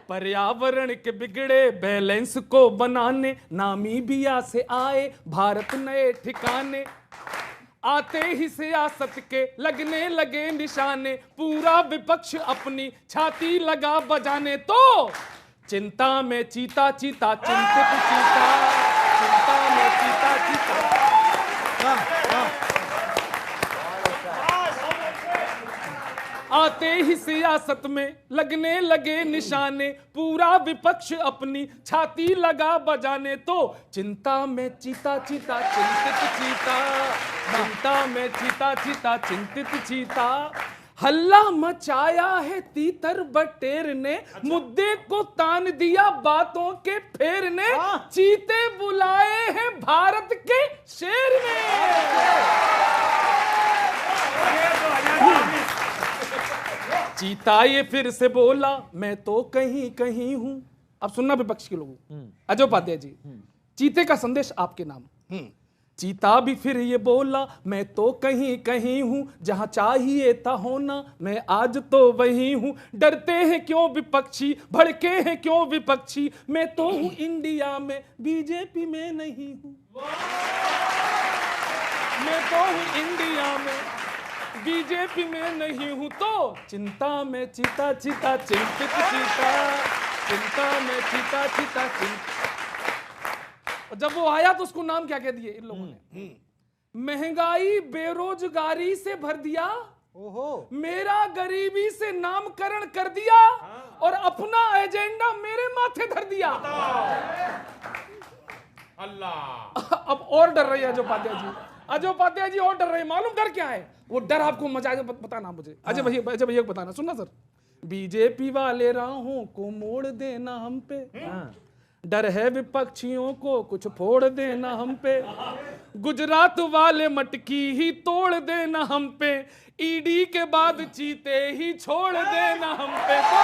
पर्यावरण के बिगड़े बैलेंस को बनाने नामीबिया से आए भारत नए ठिकाने। आते ही सियासत के लगने लगे निशाने, पूरा विपक्ष अपनी छाती लगा बजाने। तो चिंता में चीता चीता चिंतित चीता, चिंता में चीता चीता। आते ही सियासत में लगने लगे निशाने, पूरा विपक्ष अपनी छाती लगा बजाने। तो चिंता में चीता चीता चिंतित चीता, चिंता में चीता चीता चिंतित चीता। हल्ला मचाया है तीतर बटेर ने, मुद्दे को तान दिया बातों के फेर ने। चीते बुलाए हैं भारत के शेर ने। चीता ये फिर से बोला मैं तो कहीं कहीं हूं। अब सुनना विपक्ष के लोगों, अजय उपाध्याय जी, चीते का संदेश आपके नाम। चीता भी फिर ये बोला मैं तो कहीं कहीं हूं, जहां चाहिए था होना मैं आज तो वही हूं। डरते हैं क्यों विपक्षी, भड़के हैं क्यों विपक्षी, मैं तो हूं इंडिया में बीजेपी में नहीं हूं। मैं तो हूं इंडिया में बीजेपी में नहीं हूं। तो चिंता में चीता चीता चिंतित चीता, चिंता में चीता चीता चिंता। जब वो आया तो उसको नाम क्या कह दिए इन लोगों ने? महंगाई बेरोजगारी से भर दिया, मेरा गरीबी से नामकरण कर दिया, और अपना एजेंडा मेरे माथे धर दिया। अल्लाह। अब और डर रही है अजय उपाध्याय जी, अजय उपाध्याय जी और डर रहे। मालूम डर क्या है? वो डर आपको मजा बताना मुझे। अजय भैया को बताना। सुनना सर, बीजेपी वाले राहों को मोड़ देना हम पे, डर है विपक्षियों को कुछ फोड़ देना हम पे। गुजरात वाले मटकी ही तोड़ देना हम पे, ईडी के बाद चीते ही छोड़ देना हम पे। तो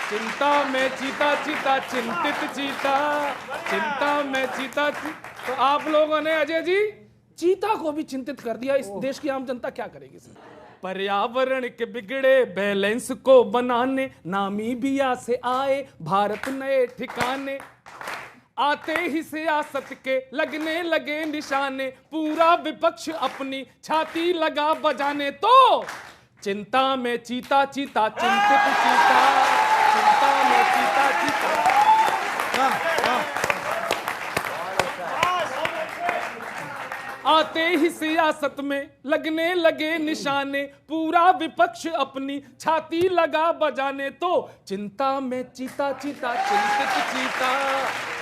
चिंता में चीता चीता चिंतित चीता, चिंता में चीता चीता। तो आप लोगों ने अजय जी चीता को भी चिंतित कर दिया। इस देश की आम जनता क्या करेगी सर? पर्यावरण के बिगड़े बैलेंस को बनाने नामीबिया से आए भारत नए ठिकाने। आते ही सियासत के लगने लगे निशाने, पूरा विपक्ष अपनी छाती लगा बजाने। तो चिंता में चीता चीता चिंतित चीता, चिंता में चीता चीता। आते ही सियासत में लगने लगे निशाने, पूरा विपक्ष अपनी छाती लगा बजाने। तो चिंता में चीता चीता चिंतित चीता,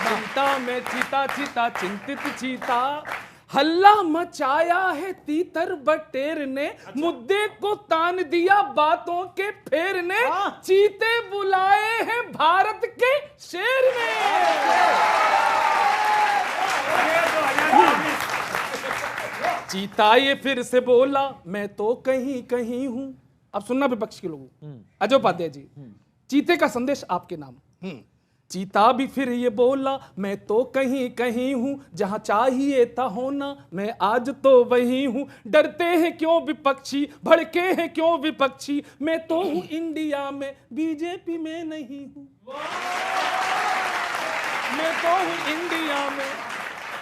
चिंता में चीता चीता चिंतित चीता। हल्ला मचाया है तीतर बटेर ने, मुद्दे को तान दिया बातों के फेर ने। चीते बुलाए हैं भारत के शेर ने। चीता ये फिर से बोला मैं तो कहीं कहीं हूं। अब सुनना विपक्ष के लोगों, अजय उपाध्याय जी, चीते का संदेश आपके नाम। चीता भी फिर ये बोला मैं तो कहीं कहीं हूं, जहां चाहिए था होना मैं आज तो वही हूं। डरते हैं क्यों विपक्षी, भड़के हैं क्यों विपक्षी, मैं तो हूं इंडिया में बीजेपी में नहीं हूं। मैं तो हूं इंडिया में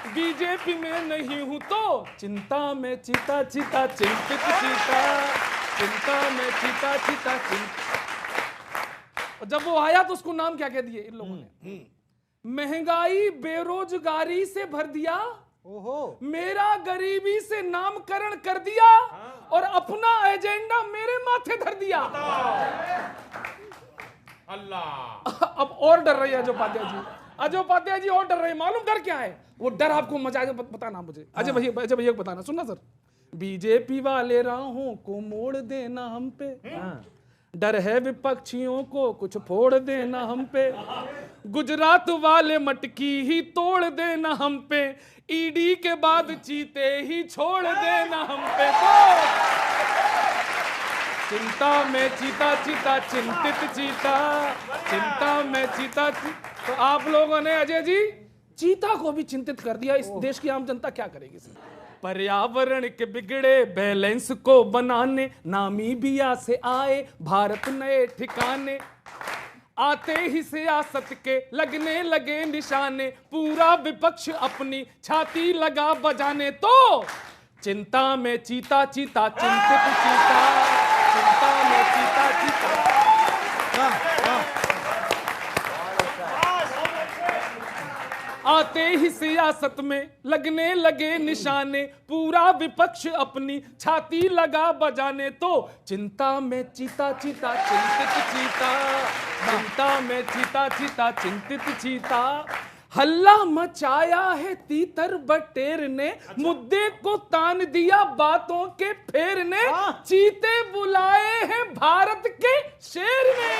बीजेपी में नहीं हूं। तो चिंता में चीता चीता चिंतित चीता, चिंता में चीता चीता चिंता। और जब वो आया तो उसको नाम क्या कह दिए इन लोगों ने? महंगाई बेरोजगारी से भर दिया, मेरा गरीबी से नामकरण कर दिया, और अपना एजेंडा मेरे माथे धर दिया। अल्लाह। अब और डर रही है अजय उपाध्याय जी, अजय उपाध्याय जी और डर रहे। मालूम डर क्या है? वो डर आपको मजा बताना मुझे। अजय भैया को बताना। सुनना सर, बीजेपी वाले राहों को मोड़ देना हम पे, डर है विपक्षियों को कुछ फोड़ देना हम पे। गुजरात वाले मटकी ही तोड़ देना हम पे, ईडी के बाद चीते ही छोड़ देना हम पे। तो चिंता में चीता चीता चिंतित चीता, चिंता में चीता चीता। तो आप लोगों ने अजय जी चीता को भी चिंतित कर दिया। इस देश की आम जनता क्या करेगी सर? पर्यावरण के बिगड़े बैलेंस को बनाने नामीबिया से आए भारत नए ठिकाने। आते ही सियासत के लगने लगे निशाने, पूरा विपक्ष अपनी छाती लगा बजाने। तो चिंता में चीता चीता, चिंतित चीता, चिंता में चीता चीता। आते ही सियासत में लगने लगे निशाने, पूरा विपक्ष अपनी छाती लगा बजाने। तो चिंता में चीता चीता, चिंतित चीता, चिंता में चीता चीता, चिंतित चीता। हल्ला मचाया है तीतर बटेर ने, मुद्दे को तान दिया बातों के फेर ने, चीते बुलाए हैं भारत के शेर ने।